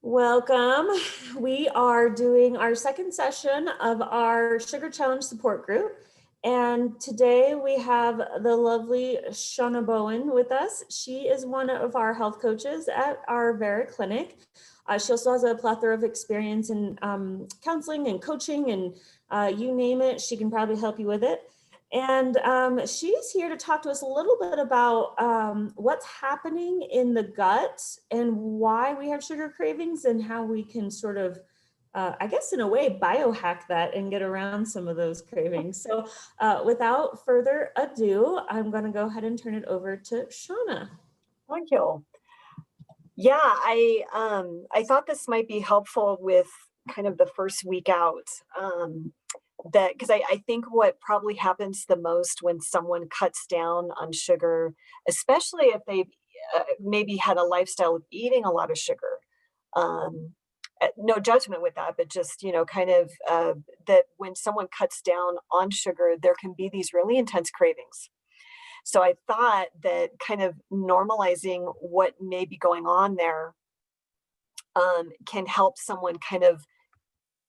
Welcome. We are doing our second session of our Sugar Challenge support group. And today we have the lovely Shauna Bowen with us. She is one of our health coaches at our Vera clinic. She also has a plethora of experience in counseling and coaching and you name it, she can probably help you with it. And she's here to talk to us a little bit about what's happening in the gut and why we have sugar cravings and how we can sort of, I guess in a way, biohack that and get around some of those cravings. So without further ado, I'm going to go ahead and turn it over to Shauna. Thank you. Yeah, I thought this might be helpful with kind of the first week out. That because I think what probably happens the most when someone cuts down on sugar, especially if they've maybe had a lifestyle of eating a lot of sugar. No judgment with that, but just kind of that when someone cuts down on sugar, there can be these really intense cravings. So I thought that kind of normalizing what may be going on there can help someone kind of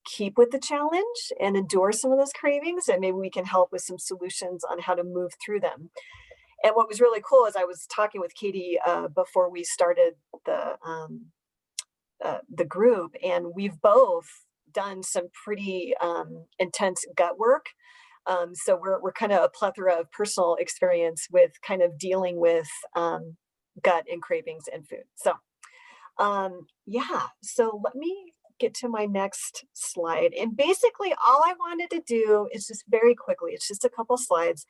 keep with the challenge and endure some of those cravings. And maybe we can help with some solutions on how to move through them. And what was really cool is I was talking with Katie before we started the group, and we've both done some pretty intense gut work. So we're kind of a plethora of personal experience with kind of dealing with gut and cravings and food. So yeah, so let me get to my next slide. And basically all I wanted to do is just very quickly, it's just a couple slides.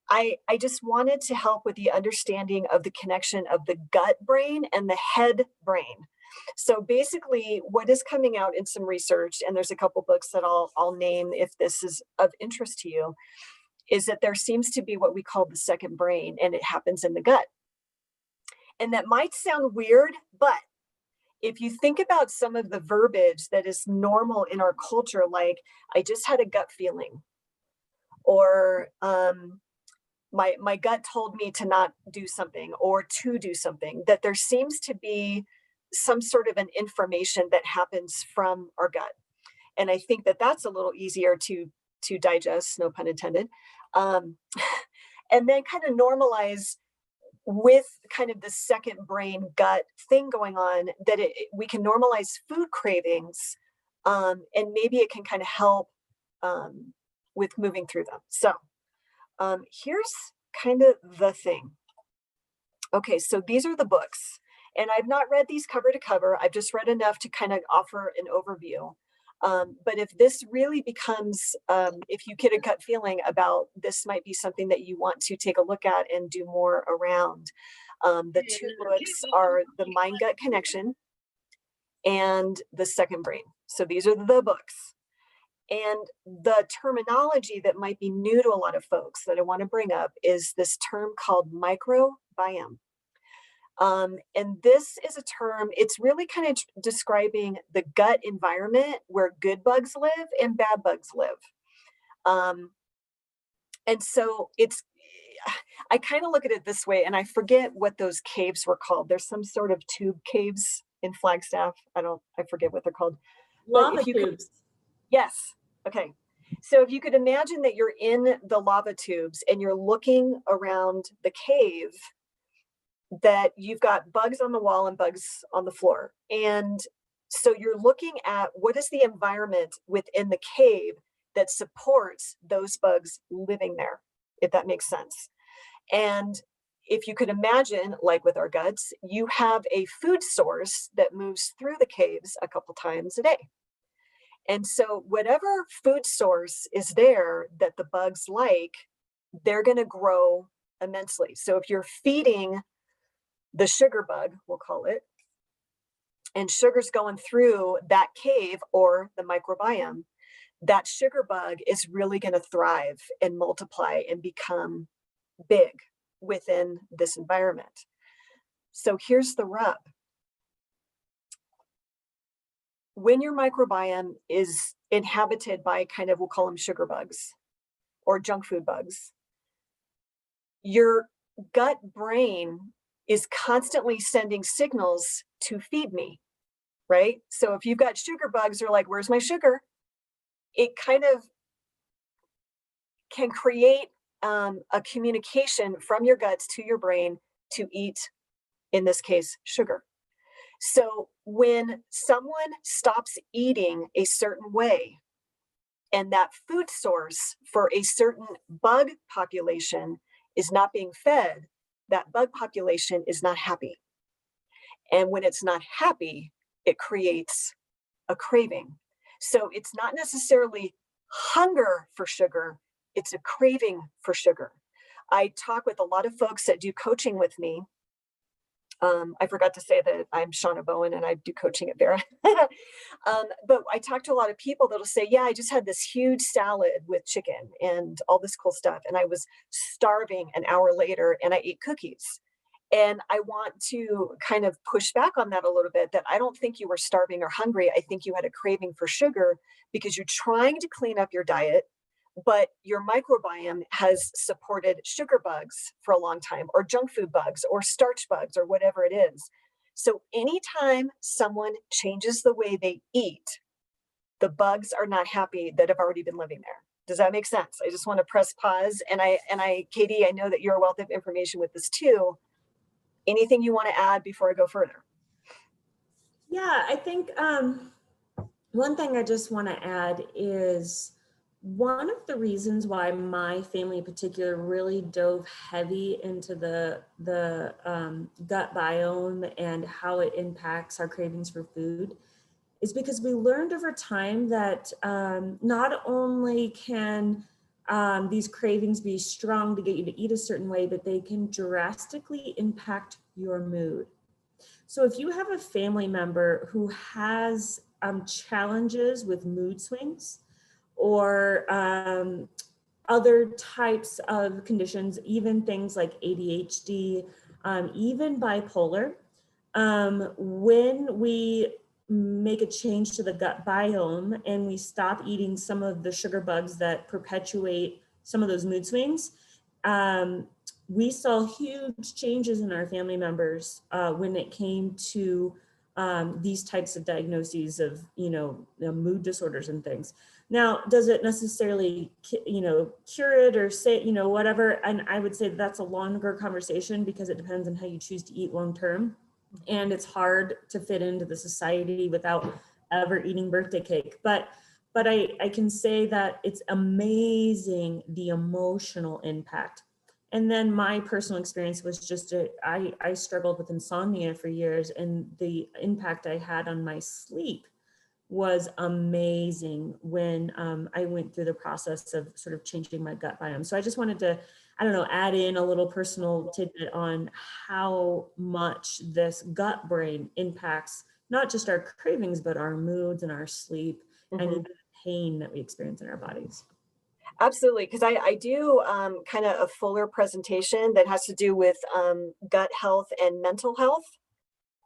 I just wanted to help with the understanding of the connection of the gut brain and the head brain. So basically what is coming out in some research, and there's a couple books that I'll name if this is of interest to you, is that there seems to be what we call the second brain, and it happens in the gut. And that might sound weird, but if you think about some of the verbiage that is normal in our culture, like I just had a gut feeling, or my gut told me to not do something or to do something, that there seems to be some sort of an information that happens from our gut. And I think that that's a little easier to digest, no pun intended. And then kind of normalize with kind of the second brain gut thing going on, that we can normalize food cravings, and maybe it can kind of help with moving through them. So here's kind of the thing. Okay, so these are the books. And I've not read these cover to cover. I've just read enough to kind of offer an overview. But if this really becomes, if you get a gut feeling about this might be something that you want to take a look at and do more around, the two books are The Mind-Gut Connection and The Second Brain. So these are the books. And the terminology that might be new to a lot of folks that I want to bring up is this term called microbiome. And this is a term, it's really kind of describing the gut environment where good bugs live and bad bugs live. And so I kind of look at it this way, and I forget what those caves were called. There's some sort of tube caves in Flagstaff. I forget what they're called. Lava tubes. Yes. Okay. So if you could imagine that you're in the lava tubes and you're looking around the cave, that you've got bugs on the wall and bugs on the floor. And so you're looking at what is the environment within the cave that supports those bugs living there, if that makes sense. And if you could imagine, like with our guts, you have a food source that moves through the caves a couple times a day. And so whatever food source is there that the bugs like, they're going to grow immensely. So if you're feeding the sugar bug, we'll call it, and sugar's going through that cave or the microbiome, that sugar bug is really going to thrive and multiply and become big within this environment. So here's the rub. When your microbiome is inhabited by kind of, we'll call them sugar bugs or junk food bugs, your gut brain is constantly sending signals to feed me. right? So if you've got sugar bugs, they're like, where's my sugar? It kind of can create a communication from your guts to your brain to eat, in this case, sugar. So when someone stops eating a certain way, and that food source for a certain bug population is not being fed, that bug population is not happy. And when it's not happy, it creates a craving. So it's not necessarily hunger for sugar, it's a craving for sugar. I talk with a lot of folks that do coaching with me. I forgot to say that I'm Shauna Bowen and I do coaching at Vera. But I talk to a lot of people that'll say, yeah, I just had this huge salad with chicken and all this cool stuff. And I was starving an hour later and I ate cookies. And I want to kind of push back on that a little bit, that I don't think you were starving or hungry. I think you had a craving for sugar because you're trying to clean up your diet, but your microbiome has supported sugar bugs for a long time, or junk food bugs, or starch bugs, or whatever it is. So anytime someone changes the way they eat, the bugs are not happy that have already been living there. Does that make sense? I just want to press pause. And Katie, I know that you're a wealth of information with this too. Anything you want to add before I go further? Yeah, I think one thing I just want to add is one of the reasons why my family in particular really dove heavy into the gut biome and how it impacts our cravings for food is because we learned over time that not only can these cravings be strong to get you to eat a certain way, but they can drastically impact your mood. So if you have a family member who has challenges with mood swings or other types of conditions, even things like ADHD, even bipolar, when we make a change to the gut biome and we stop eating some of the sugar bugs that perpetuate some of those mood swings, we saw huge changes in our family members when it came to these types of diagnoses of, mood disorders and things. Now, does it necessarily, cure it or say, whatever? And I would say that's a longer conversation because it depends on how you choose to eat long term. And it's hard to fit into the society without ever eating birthday cake. But I can say that it's amazing the emotional impact. And then my personal experience was just, I struggled with insomnia for years, and the impact I had on my sleep was amazing when I went through the process of sort of changing my gut biome. So I just wanted to, add in a little personal tidbit on how much this gut brain impacts not just our cravings, but our moods and our sleep and even the pain that we experience in our bodies. Absolutely, because I do kind of a fuller presentation that has to do with gut health and mental health.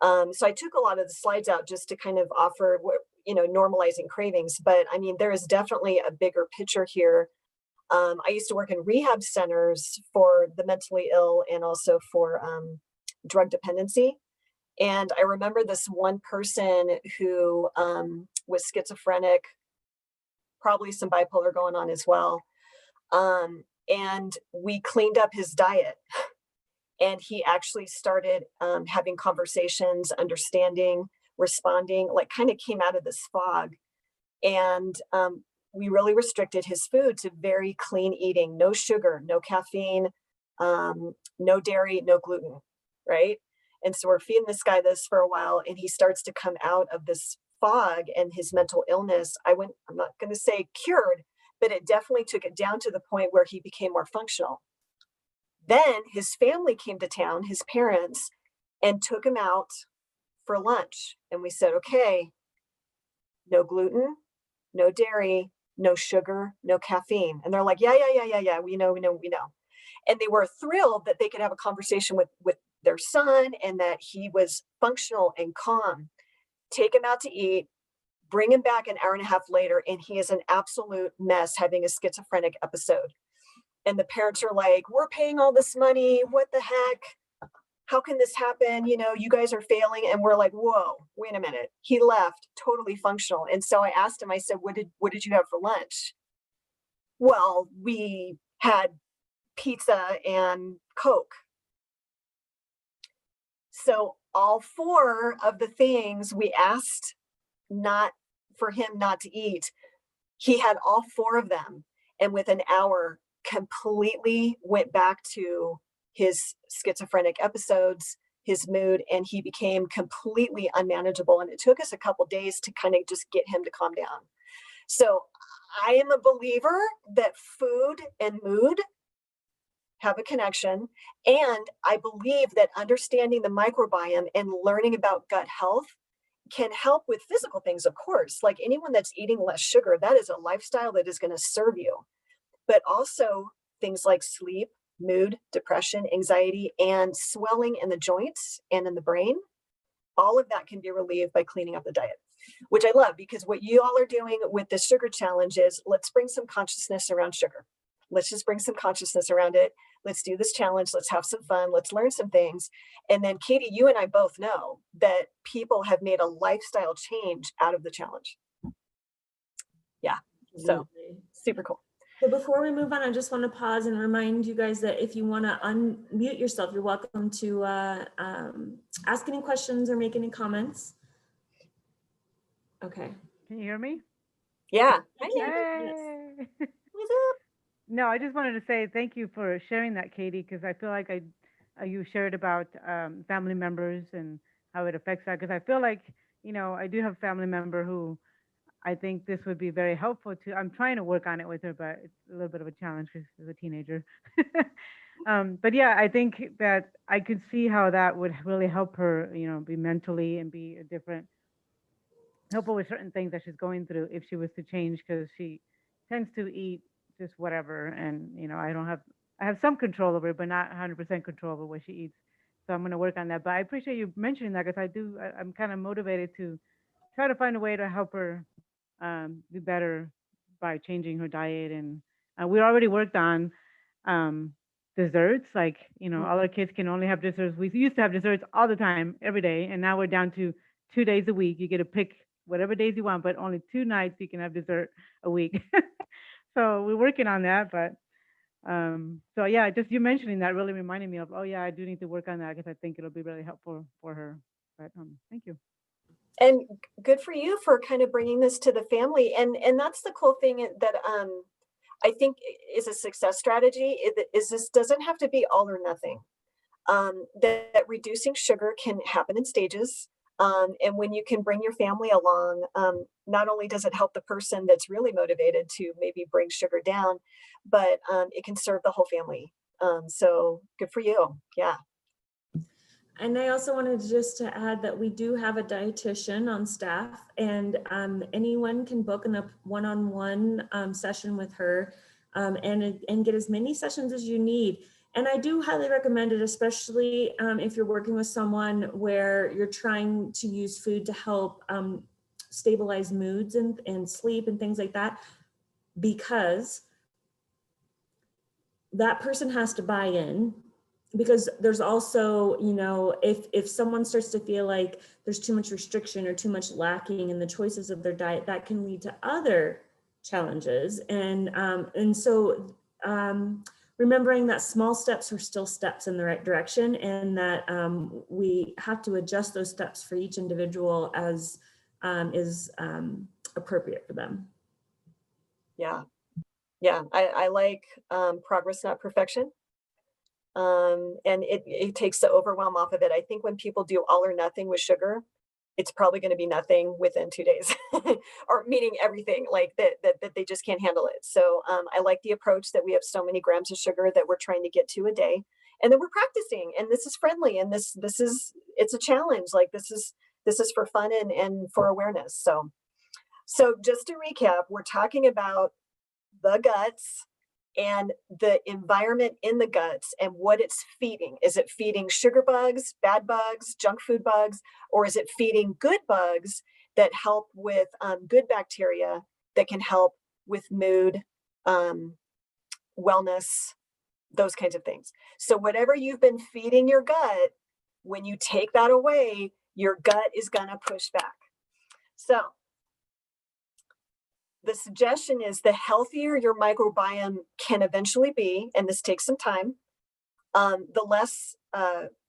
So I took a lot of the slides out just to kind of offer what, normalizing cravings. But I mean, there is definitely a bigger picture here. I used to work in rehab centers for the mentally ill and also for drug dependency. And I remember this one person who was schizophrenic, probably some bipolar going on as well. And we cleaned up his diet. And he actually started having conversations, understanding, responding, like kind of came out of this fog. And we really restricted his food to very clean eating, no sugar, no caffeine, no dairy, no gluten, right? And so we're feeding this guy this for a while, and he starts to come out of this fog and his mental illness. I'm not going to say cured, but it definitely took it down to the point where he became more functional. Then his family came to town, his parents, and took him out for lunch. And we said, okay, no gluten, no dairy, no sugar, no caffeine. And they're like, yeah. We know. And they were thrilled that they could have a conversation with their son and that he was functional and calm. Take him out to eat, bring him back an hour and a half later, and he is an absolute mess having a schizophrenic episode. And the parents are like, we're paying all this money. What the heck? how can this happen? You know, you guys are failing. And we're like, whoa, wait a minute. He left totally functional. And so I asked him, I said, what did you have for lunch? Well, we had pizza and Coke. So all four of the things we asked not for him not to eat, he had all four of them. And with an hour, completely went back to his schizophrenic episodes, his mood, and he became completely unmanageable. And it took us a couple days to kind of just get him to calm down. So I am a believer that food and mood have a connection. And I believe that understanding the microbiome and learning about gut health can help with physical things, of course. Like anyone that's eating less sugar, that is a lifestyle that is going to serve you. But also things like sleep, mood, depression, anxiety, and swelling in the joints and in the brain. All of that can be relieved by cleaning up the diet, which I love, because what you all are doing with the sugar challenge is, let's bring some consciousness around sugar. Let's just bring some consciousness around it. Let's do this challenge. Let's have some fun. Let's learn some things. And then Katie, you and I both know that people have made a lifestyle change out of the challenge. Yeah. So super cool. So before we move on, I just want to pause and remind you guys that if you want to unmute yourself, you're welcome to ask any questions or make any comments. Okay. Can you hear me? Yeah. Hey. What's up? No, I just wanted to say thank you for sharing that, Katie, because I feel like you shared about family members and how it affects that. Because I feel like, you know, I do have a family member who I think this would be very helpful to. I'm trying to work on it with her, but it's a little bit of a challenge because she's a teenager. But yeah, I think that I could see how that would really help her, you know, be mentally and be a different, help her with certain things that she's going through if she was to change, because she tends to eat just whatever. And, you know, I have some control over it, but not 100% control over what she eats. So I'm going to work on that. But I appreciate you mentioning that, because I'm kind of motivated to try to find a way to help her do better by changing her diet. And we already worked on desserts. Like, you know, all our kids can only have desserts. We used to have desserts all the time, every day. And now we're down to 2 days a week. You get to pick whatever days you want, but only 2 nights you can have dessert a week. So we're working on that. But so yeah, just you mentioning that really reminded me of, oh yeah, I do need to work on that, because I think it'll be really helpful for her. But thank you. And good for you for kind of bringing this to the family. And that's the cool thing that I think is a success strategy, is this doesn't have to be all or nothing. That reducing sugar can happen in stages. And when you can bring your family along, not only does it help the person that's really motivated to maybe bring sugar down, but it can serve the whole family. So good for you. Yeah. And I also wanted just to add that we do have a dietitian on staff, and anyone can book a one-on-one session with her and get as many sessions as you need. And I do highly recommend it, especially if you're working with someone where you're trying to use food to help stabilize moods and sleep and things like that, because that person has to buy in. Because there's also, you know, if someone starts to feel like there's too much restriction or too much lacking in the choices of their diet, that can lead to other challenges. And so remembering that small steps are still steps in the right direction, and that we have to adjust those steps for each individual as is appropriate for them. Yeah. Yeah. I like progress, not perfection. And it takes the overwhelm off of it. I think when people do all or nothing with sugar, it's probably going to be nothing within 2 days, or meaning everything, like that they just can't handle it. So I like the approach that we have so many grams of sugar that we're trying to get to a day, and then we're practicing, and this is friendly, and it's a challenge. Like this is for fun and for awareness. So just to recap, we're talking about the guts and the environment in the guts and what it's feeding. Is it feeding sugar bugs, bad bugs, junk food bugs, or is it feeding good bugs that help with good bacteria that can help with mood, wellness, those kinds of things? So whatever you've been feeding your gut When you take that away, your gut is going to push back. So the suggestion is the healthier your microbiome can eventually be, and this takes some time, the less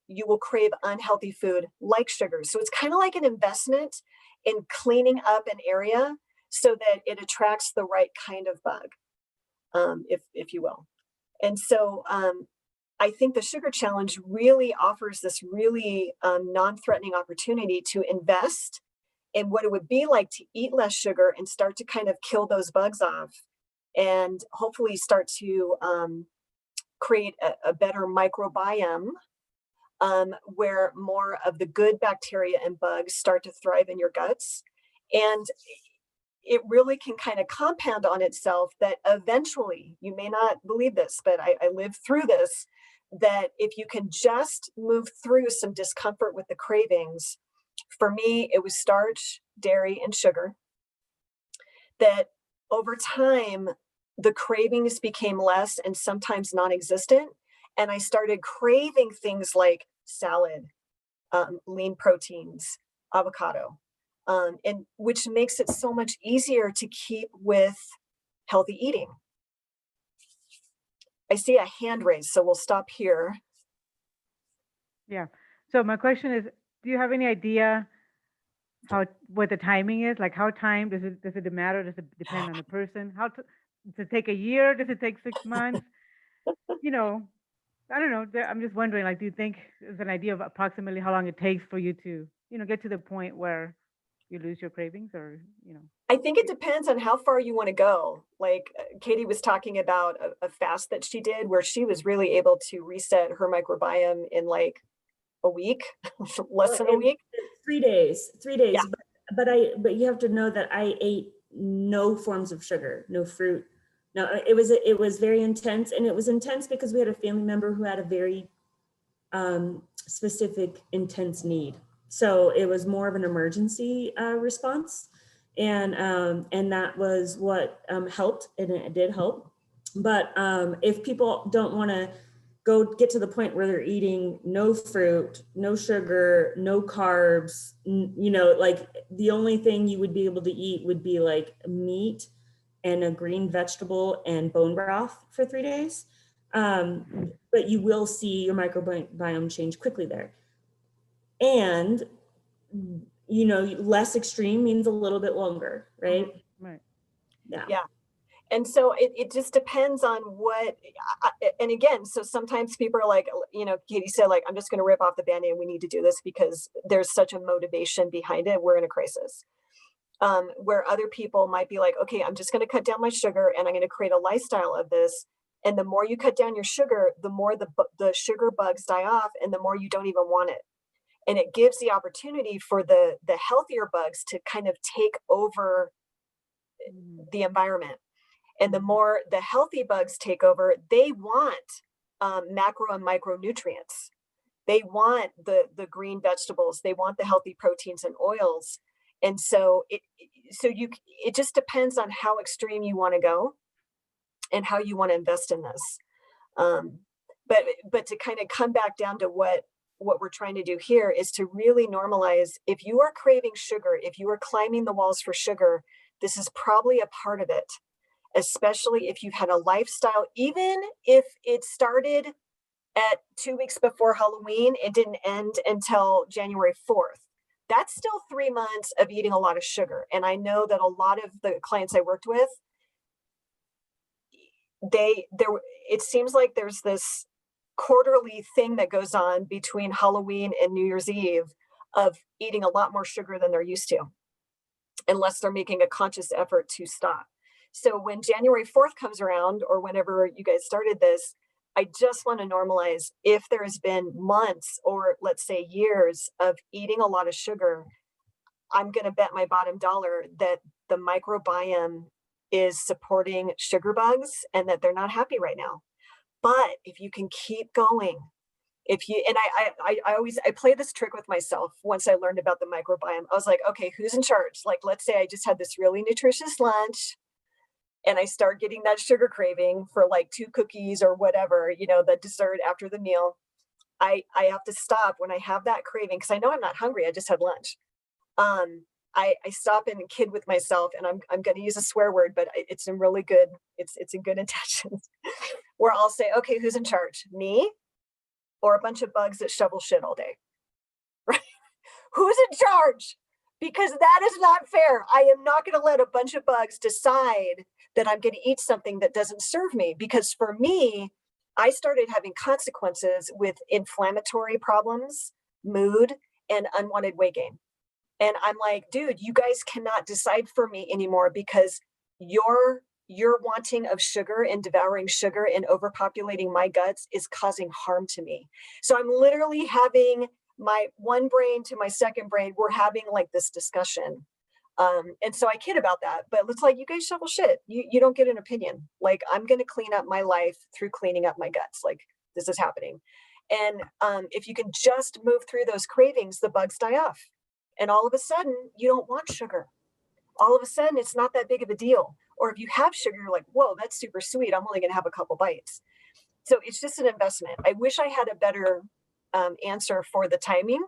you will crave unhealthy food like sugar. So it's kind of like an investment in cleaning up an area so that it attracts the right kind of bug, if you will. And so I think the Sugar Challenge really offers this really non-threatening opportunity to invest in what it would be like to eat less sugar and start to kind of kill those bugs off, and hopefully start to create a better microbiome where more of the good bacteria and bugs start to thrive in your guts. And it really can kind of compound on itself that eventually, you may not believe this, but I lived through this, that if you can just move through some discomfort with the cravings, for me, it was starch, dairy, and sugar, that over time, the cravings became less and sometimes non-existent. And I started craving things like salad, lean proteins, avocado, and which makes it so much easier to keep with healthy eating. I see a hand raised, so we'll stop here. Yeah. So my question is, do you have any idea what the timing is? Like how time does it matter? Does it depend on the person? Does it take a year? Does it take 6 months? You know, I don't know. I'm just wondering, like, do you think there's an idea of approximately how long it takes for you to, get to the point where you lose your cravings, or, I think it depends on how far you want to go. Like Katie was talking about a fast that she did where she was really able to reset her microbiome in like a week, less than a week. 3 days, 3 days. Yeah. But you have to know that I ate no forms of sugar, no fruit. No, it was very intense, and it was intense because we had a family member who had a very specific intense need. So it was more of an emergency response, and that was what helped, and it did help. But if people don't want to get to the point where they're eating no fruit, no sugar, no carbs, like the only thing you would be able to eat would be like meat and a green vegetable and bone broth for 3 days. But you will see your microbiome change quickly there. And, less extreme means a little bit longer, right? Right. Yeah. And so it just depends on and again, so sometimes people are like, Katie said, like, I'm just going to rip off the Band-Aid. We need to do this because there's such a motivation behind it. We're in a crisis. Where other people might be like, okay, I'm just going to cut down my sugar and I'm going to create a lifestyle of this. And the more you cut down your sugar, the more the sugar bugs die off, and the more you don't even want it. And it gives the opportunity for the healthier bugs to kind of take over the environment. And the more the healthy bugs take over, they want macro and micronutrients. They want the green vegetables. They want the healthy proteins and oils. And so it just depends on how extreme you want to go and how you want to invest in this. But to kind of come back down to what we're trying to do here is to really normalize. If you are craving sugar, if you are climbing the walls for sugar, this is probably a part of it. Especially if you've had a lifestyle, even if it started at 2 weeks before Halloween, it didn't end until January 4th. That's still 3 months of eating a lot of sugar. And I know that a lot of the clients I worked with, it seems like there's this quarterly thing that goes on between Halloween and New Year's Eve of eating a lot more sugar than they're used to, unless they're making a conscious effort to stop. So when January 4th comes around, or whenever you guys started this, I just want to normalize, if there has been months or let's say years of eating a lot of sugar, I'm going to bet my bottom dollar that the microbiome is supporting sugar bugs and that they're not happy right now. But if you can keep going, I play this trick with myself. Once I learned about the microbiome, I was like, okay, who's in charge? Like, let's say I just had this really nutritious lunch and I start getting that sugar craving for like 2 cookies or whatever, the dessert after the meal. I have to stop when I have that craving, because I know I'm not hungry. I just had lunch. I stop and kid with myself, and I'm going to use a swear word, but it's in really good, it's in good intentions, where I'll say, okay, who's in charge? Me or a bunch of bugs that shovel shit all day? Right? Who's in charge? Because that is not fair. I am not going to let a bunch of bugs decide that I'm going to eat something that doesn't serve me. Because for me, I started having consequences with inflammatory problems, mood, and unwanted weight gain. And I'm like, dude, you guys cannot decide for me anymore, because your wanting of sugar and devouring sugar and overpopulating my guts is causing harm to me. So I'm literally having my one brain to my second brain. We're having like this discussion. And so I kid about that, but it's like, you guys shovel shit. You don't get an opinion. Like, I'm going to clean up my life through cleaning up my guts. Like, this is happening. And if you can just move through those cravings, the bugs die off. And all of a sudden, you don't want sugar. All of a sudden, it's not that big of a deal. Or if you have sugar, you're like, whoa, that's super sweet. I'm only going to have a couple bites. So it's just an investment. I wish I had a better answer for the timing.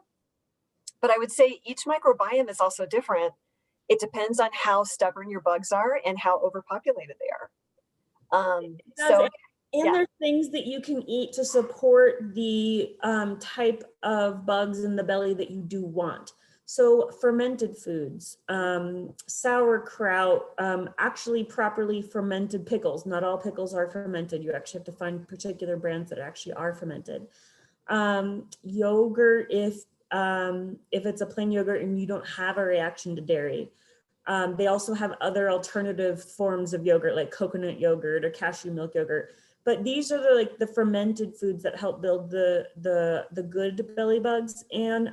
But I would say each microbiome is also different. It depends on how stubborn your bugs are and how overpopulated they are. So, and yeah. there's things that you can eat to support the type of bugs in the belly that you do want. So fermented foods, sauerkraut, actually properly fermented pickles. Not all pickles are fermented. You actually have to find particular brands that actually are fermented. Yogurt, if it's a plain yogurt and you don't have a reaction to dairy. They also have other alternative forms of yogurt, like coconut yogurt or cashew milk yogurt. But these are the fermented foods that help build the good belly bugs and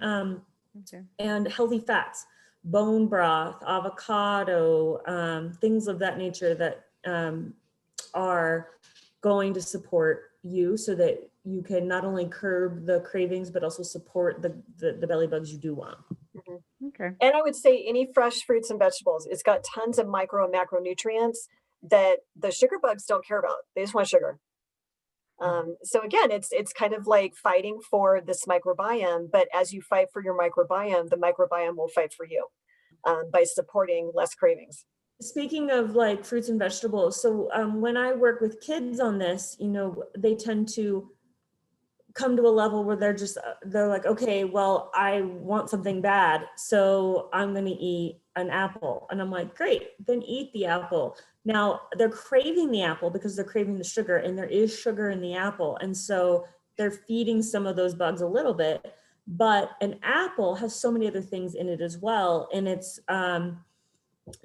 healthy fats, bone broth, avocado, things of that nature that are going to support you so that you can not only curb the cravings, but also support the belly bugs you do want. Mm-hmm. Okay. And I would say any fresh fruits and vegetables, it's got tons of micro and macronutrients that the sugar bugs don't care about. They just want sugar. So again, it's kind of like fighting for this microbiome, but as you fight for your microbiome, the microbiome will fight for you by supporting less cravings. Speaking of like fruits and vegetables, so when I work with kids on this, they tend to come to a level where they're like, okay, well, I want something bad, so I'm going to eat an apple. And I'm like, great, then eat the apple. Now they're craving the apple because they're craving the sugar, and there is sugar in the apple. And so they're feeding some of those bugs a little bit, but an apple has so many other things in it as well. And it's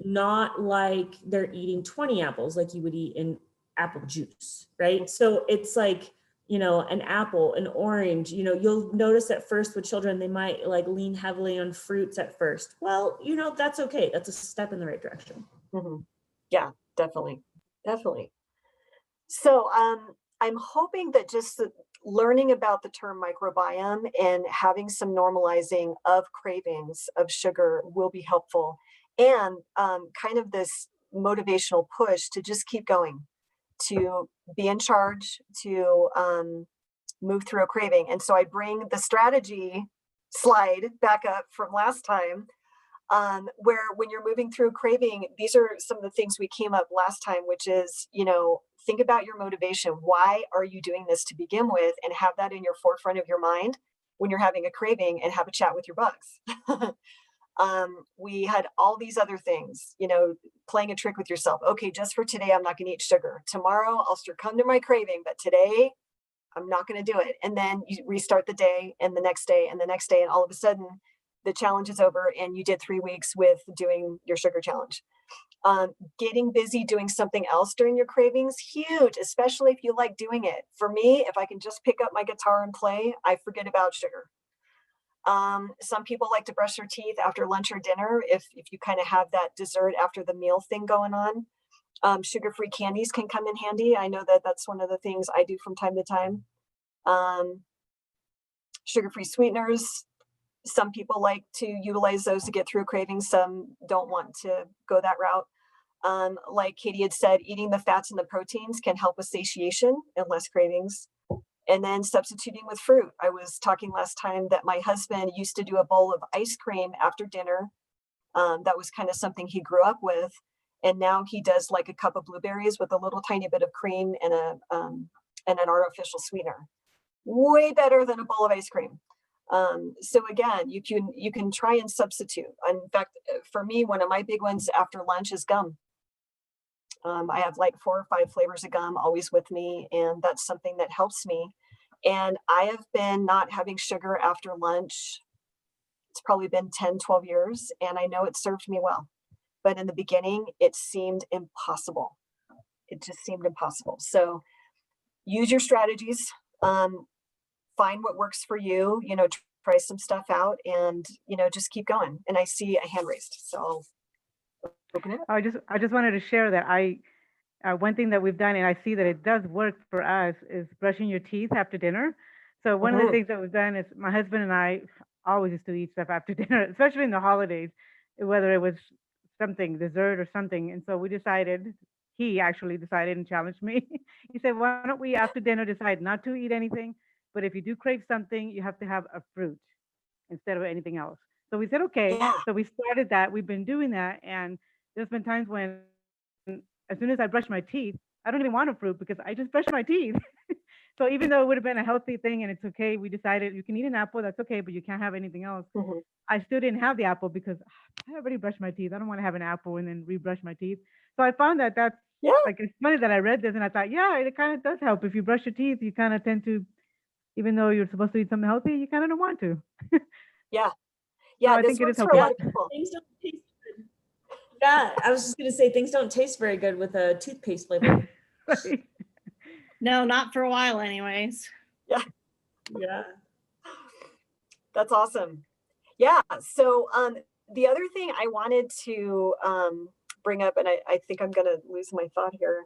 not like they're eating 20 apples like you would eat in apple juice, right? So it's like, an apple, an orange, you'll notice at first with children, they might like lean heavily on fruits at first. Well, that's okay. That's a step in the right direction. Mm-hmm. Yeah, definitely. Definitely. So I'm hoping that just learning about the term microbiome and having some normalizing of cravings of sugar will be helpful, and kind of this motivational push to just keep going, to be in charge, to move through a craving. And so I bring the strategy slide back up from last time, where when you're moving through craving, these are some of the things we came up last time, which is, think about your motivation. Why are you doing this to begin with? And have that in your forefront of your mind when you're having a craving, and have a chat with your bugs. We had all these other things, playing a trick with yourself. Okay, just for today, I'm not going to eat sugar. Tomorrow, I'll succumb to my craving, but today, I'm not going to do it. And then you restart the day, and the next day, and the next day, and all of a sudden, the challenge is over, and you did 3 weeks with doing your sugar challenge. Getting busy doing something else during your cravings, huge, especially if you like doing it. For me, if I can just pick up my guitar and play, I forget about sugar. Some people like to brush their teeth after lunch or dinner. If you kind of have that dessert after the meal thing going on, sugar-free candies can come in handy. I know that that's one of the things I do from time to time. Sugar-free sweeteners. Some people like to utilize those to get through cravings. Some don't want to go that route. Like Katie had said, eating the fats and the proteins can help with satiation and less cravings. And then substituting with fruit. I was talking last time that my husband used to do a bowl of ice cream after dinner. That was kind of something he grew up with. And now he does like a cup of blueberries with a little tiny bit of cream and an artificial sweetener. Way better than a bowl of ice cream. So again, you can try and substitute. In fact, for me, one of my big ones after lunch is gum. I have like 4 or 5 flavors of gum always with me, and that's something that helps me. And I have been not having sugar after lunch. It's probably been 10, 12 years, and I know it served me well. But in the beginning, it seemed impossible. It just seemed impossible. So use your strategies, find what works for you, try some stuff out, and, just keep going. And I see a hand raised, so I'll open it. I just wanted to share that one thing that we've done, and I see that it does work for us, is brushing your teeth after dinner. So one of the things that we've done is my husband and I always used to eat stuff after dinner, especially in the holidays, whether it was something, dessert or something. And so he actually decided and challenged me. He said, why don't we after dinner decide not to eat anything, but if you do crave something, you have to have a fruit instead of anything else. So we said, okay. Yeah. So we started that. We've been doing that. And there's been times when as soon as I brush my teeth, I don't even want a fruit because I just brush my teeth. So even though it would have been a healthy thing and it's okay, we decided you can eat an apple, that's okay, but you can't have anything else. Mhm. I still didn't have the apple because I already brushed my teeth. I don't want to have an apple and then rebrush my teeth. So I found that that's Yeah. like, it's funny that I read this and I thought, yeah, it kind of does help. If you brush your teeth, you kind of tend to, even though you're supposed to eat something healthy, you kind of don't want to. Yeah. So Yeah. I This think it is works for a lot helpful. of people. Things don't taste good. Yeah, I was just gonna say things don't taste very good with a toothpaste flavor. Right. No, not for a while anyways. Yeah. That's awesome. Yeah. So the other thing I wanted to bring up, and I think I'm gonna lose my thought here.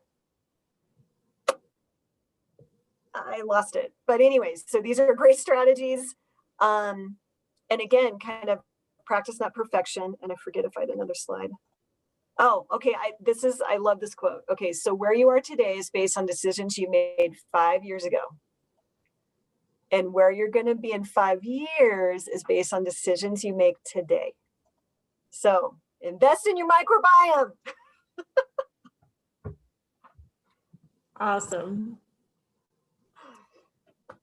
I lost it. But anyways, so these are great strategies. And again, kind of practice that perfection. And I forget if I had another slide. Oh, okay. I love this quote. Okay. So where you are today is based on decisions you made 5 years ago. And where you're going to be in 5 years is based on decisions you make today. So invest in your microbiome. Awesome.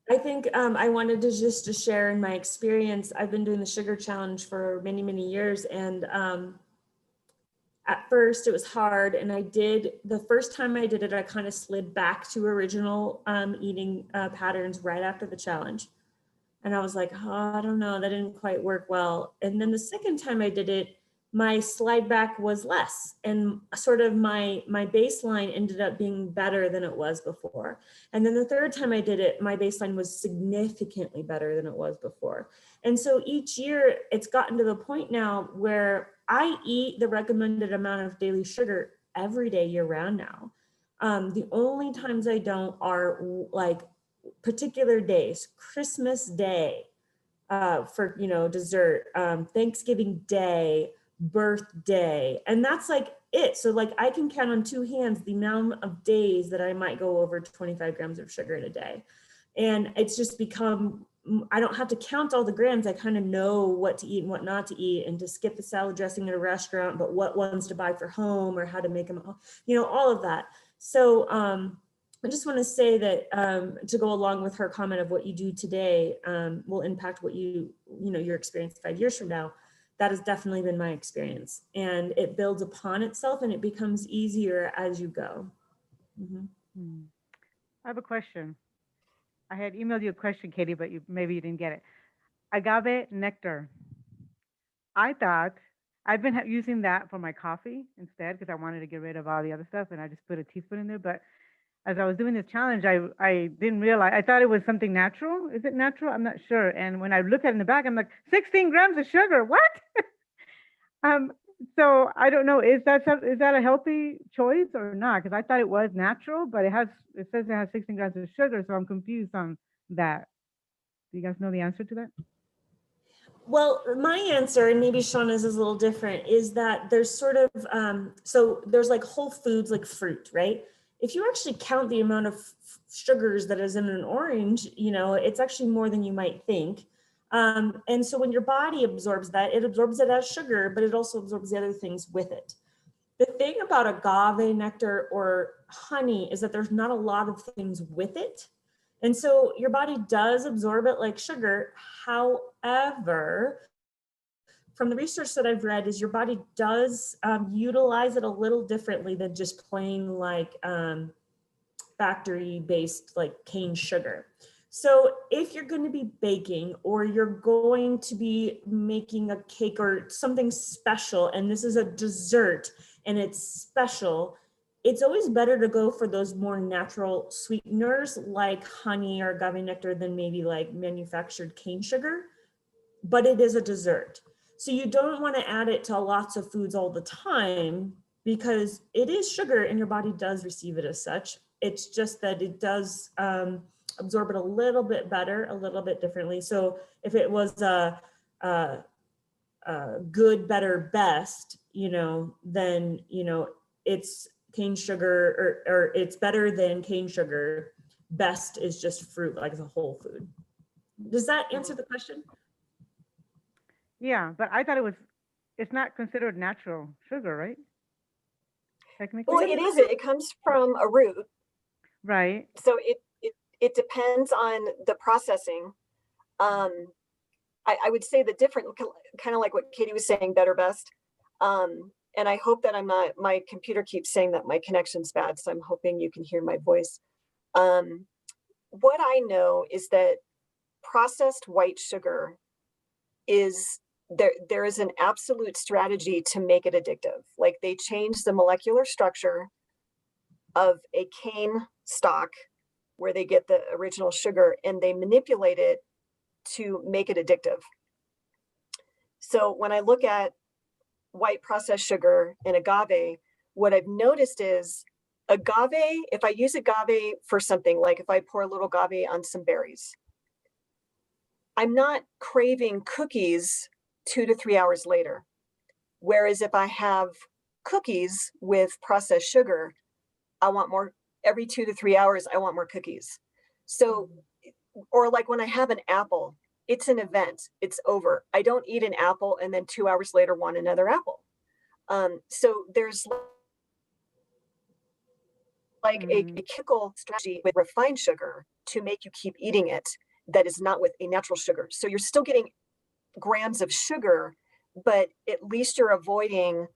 I think I wanted to share in my experience. I've been doing the sugar challenge for many, many years. And at first it was hard. And the first time I did it, I kind of slid back to original eating patterns right after the challenge. And I was like, oh, I don't know, that didn't quite work well. And then the second time I did it, my slide back was less, and sort of my baseline ended up being better than it was before. And then the third time I did it, my baseline was significantly better than it was before. And so each year it's gotten to the point now where I eat the recommended amount of daily sugar every day year round now. The only times I don't are like particular days, Christmas Day for, dessert, Thanksgiving Day, birthday, and that's like it. So like I can count on 2 hands the amount of days that I might go over 25 grams of sugar in a day. And it's just become, I don't have to count all the grams. I kind of know what to eat and what not to eat, and to skip the salad dressing at a restaurant, but what ones to buy for home or how to make them, all of that. So I just want to say that to go along with her comment of what you do today will impact what your experience 5 years from now. That has definitely been my experience, and it builds upon itself and it becomes easier as you go. Mm-hmm. I have a question. I had emailed you a question, Katie, but maybe you didn't get it. Agave nectar. I thought I've been using that for my coffee instead because I wanted to get rid of all the other stuff, and I just put a teaspoon in there. But as I was doing this challenge, I didn't realize, I thought it was something natural. Is it natural? I'm not sure. And when I look at it in the back, I'm like, 16 grams of sugar, what? So I don't know, is that a healthy choice or not? Because I thought it was natural, but it says it has 16 grams of sugar, so I'm confused on that. Do you guys know the answer to that? Well, my answer, and maybe Shauna's is a little different, is that there's sort of, so there's like whole foods, like fruit, right? if you actually count the amount of sugars that is in an orange, it's actually more than you might think. And so when your body absorbs that, it absorbs it as sugar, but it also absorbs the other things with it. The thing about agave nectar or honey is that there's not a lot of things with it. And so your body does absorb it like sugar. However, from the research that I've read, is your body does utilize it a little differently than just plain like factory-based like cane sugar. So if you're going to be baking or you're going to be making a cake or something special, and this is a dessert and it's special, it's always better to go for those more natural sweeteners like honey or agave nectar than maybe like manufactured cane sugar, but it is a dessert. So you don't want to add it to lots of foods all the time because it is sugar and your body does receive it as such. It's just that it does absorb it a little bit better, a little bit differently. So if it was a good, better, best, then, it's cane sugar or it's better than cane sugar. Best is just fruit, like as a whole food. Does that answer the question? Yeah, but I thought it's not considered natural sugar, right? Technically? Well, it is. It comes from a root. Right. So it depends on the processing. I would say the different, kind of like what Katie was saying, better, best. And I hope that I'm not, my computer keeps saying that my connection's bad, so I'm hoping you can hear my voice. What I know is that processed white sugar is, there is an absolute strategy to make it addictive. Like they change the molecular structure of a cane stalk where they get the original sugar and they manipulate it to make it addictive. So when I look at white processed sugar and agave, what I've noticed is agave, if I use agave for something, like if I pour a little agave on some berries, I'm not craving cookies 2 to 3 hours later. Whereas if I have cookies with processed sugar, I want more. Every 2 to 3 hours, I want more cookies. So, or like when I have an apple, it's an event, it's over. I don't eat an apple and then 2 hours later want another apple. So there's like a chemical strategy with refined sugar to make you keep eating it that is not with a natural sugar. So you're still getting grams of sugar, but at least you're avoiding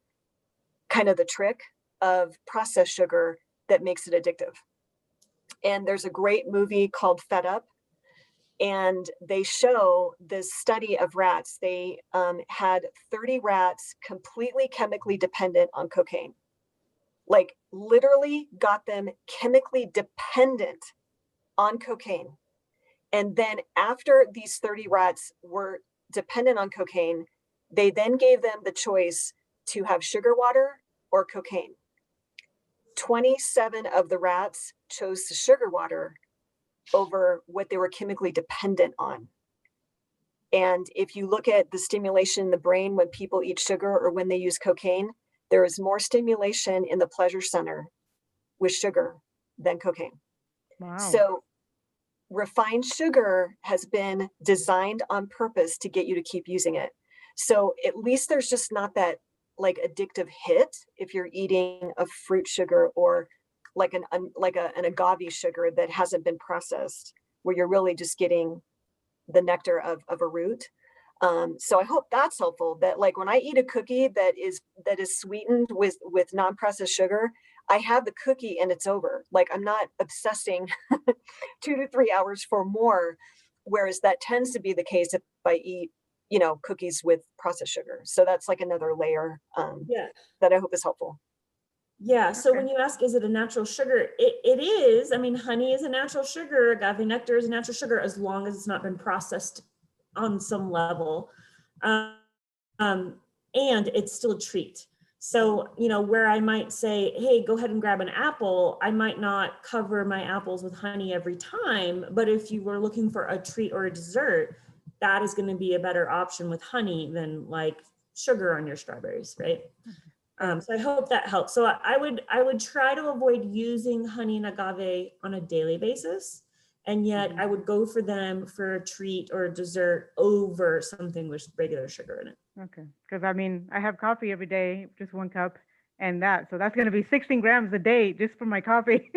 kind of the trick of processed sugar that makes it addictive. And there's a great movie called Fed Up, and they show this study of rats. They had 30 rats completely chemically dependent on cocaine, like literally got them chemically dependent on cocaine. And then after these 30 rats were dependent on cocaine, they then gave them the choice to have sugar water or cocaine. 27 of the rats chose the sugar water over what they were chemically dependent on. And if you look at the stimulation in the brain when people eat sugar or when they use cocaine, there is more stimulation in the pleasure center with sugar than cocaine. Wow. So refined sugar has been designed on purpose to get you to keep using it. So at least there's just not that like addictive hit if you're eating a fruit sugar or like an agave sugar that hasn't been processed, where you're really just getting the nectar of a root. So I hope that's helpful, that like when I eat a cookie that is sweetened with non-processed sugar, I have the cookie and it's over. Like I'm not obsessing 2 to 3 hours for more, whereas that tends to be the case if I eat, cookies with processed sugar. So that's like another layer that I hope is helpful. Yeah. So when you ask, is it a natural sugar? It is. I mean, honey is a natural sugar. Agave nectar is a natural sugar as long as it's not been processed on some level. And it's still a treat. So, where I might say, hey, go ahead and grab an apple, I might not cover my apples with honey every time. But if you were looking for a treat or a dessert, that is going to be a better option with honey than like sugar on your strawberries, right? So I hope that helps. So I would try to avoid using honey and agave on a daily basis. And yet I would go for them for a treat or a dessert over something with regular sugar in it. Okay, because I mean, I have coffee every day, just 1 cup, and so that's going to be 16 grams a day just for my coffee.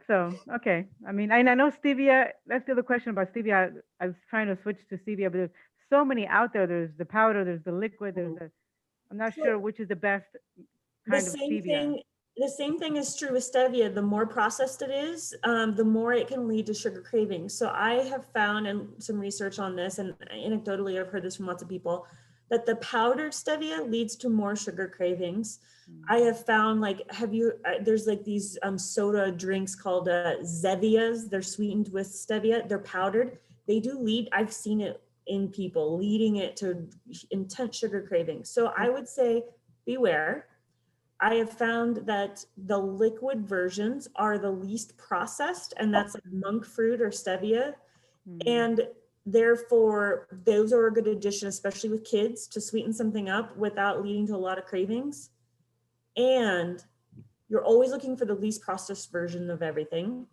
So okay, I mean, and I know stevia. That's the other question about stevia. I was trying to switch to stevia, but there's so many out there. There's the powder, there's the liquid, there's the. I'm not So- sure which is the best The kind of same stevia. thing, the same thing is true with stevia. The more processed it is, the more it can lead to sugar cravings. So I have found, and some research on this, and anecdotally I've heard this from lots of people, that the powdered stevia leads to more sugar cravings. I have found, like, there's like these soda drinks called Zevias. They're sweetened with stevia. They're powdered. They do lead, I've seen it in people, leading it to intense sugar cravings. So I would say beware. I have found that the liquid versions are the least processed, and that's like monk fruit or stevia. And therefore, those are a good addition, especially with kids, to sweeten something up without leading to a lot of cravings. And you're always looking for the least processed version of everything.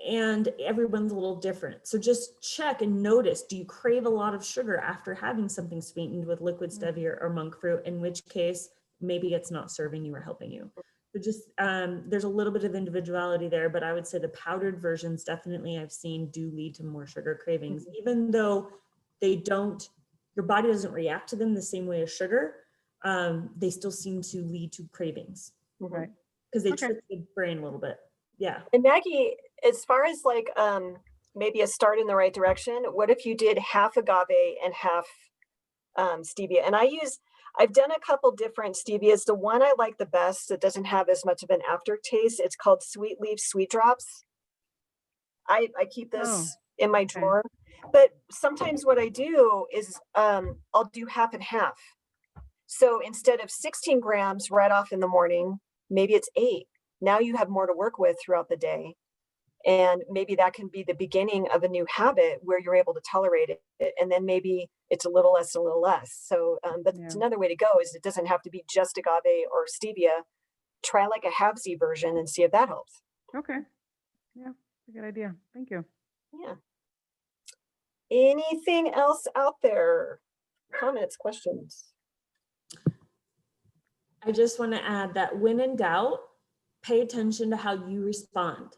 And everyone's a little different. So just check and notice, do you crave a lot of sugar after having something sweetened with liquid stevia or monk fruit, in which case maybe it's not serving you or helping you. So just, there's a little bit of individuality there, but I would say the powdered versions definitely I've seen do lead to more sugar cravings, even though your body doesn't react to them the same way as sugar. They still seem to lead to cravings. Right. Because they Okay. trick the brain a little bit. Yeah. And Maggie, as far as like maybe a start in the right direction, what if you did half agave and half stevia? And I've done a couple different stevias. The one I like the best that doesn't have as much of an aftertaste, it's called Sweet Leaf Sweet Drops. I keep this in my drawer. But sometimes what I do is I'll do half and half. So instead of 16 grams right off in the morning, maybe it's 8. Now you have more to work with throughout the day. And maybe that can be the beginning of a new habit where you're able to tolerate it. And then maybe it's a little less, a little less. So, but it's another way to go is it doesn't have to be just agave or stevia. Try like a halvesy version and see if that helps. Okay. Yeah, a good idea. Thank you. Yeah. Anything else out there? Comments, questions? I just want to add that when in doubt, pay attention to how you respond.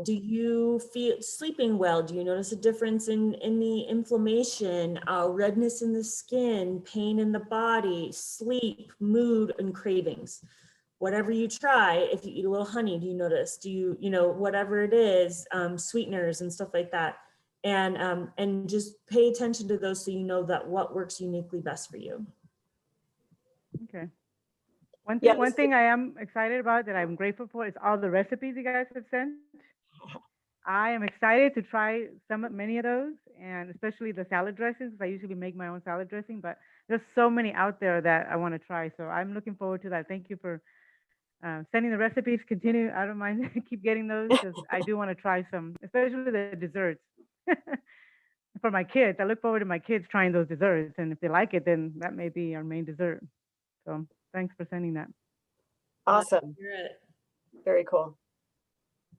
Do you feel sleeping well? Do you notice a difference in the inflammation, redness in the skin, pain in the body, sleep, mood, and cravings? Whatever you try, if you eat a little honey, do you notice? Do you, whatever it is, sweeteners and stuff like that. And just pay attention to those so you know that what works uniquely best for you. Okay. One Yes. thing I am excited about that I'm grateful for is all the recipes you guys have sent. I am excited to try many of those, and especially the salad dressings, because I usually make my own salad dressing, but there's so many out there that I want to try. So I'm looking forward to that. Thank you for sending the recipes. Continue. I don't mind. Keep getting those because I do want to try some, especially the desserts. For my kids, I look forward to my kids trying those desserts, and if they like it, then that may be our main dessert. So thanks for sending that. Awesome. Very cool.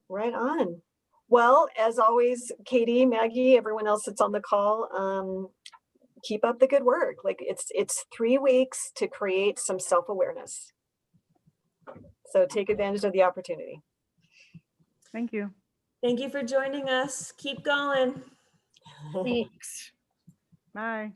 Right on. Well, as always, Katie, Maggie, everyone else that's on the call, keep up the good work. Like it's 3 weeks to create some self-awareness. So take advantage of the opportunity. Thank you. Thank you for joining us. Keep going. Thanks. Bye.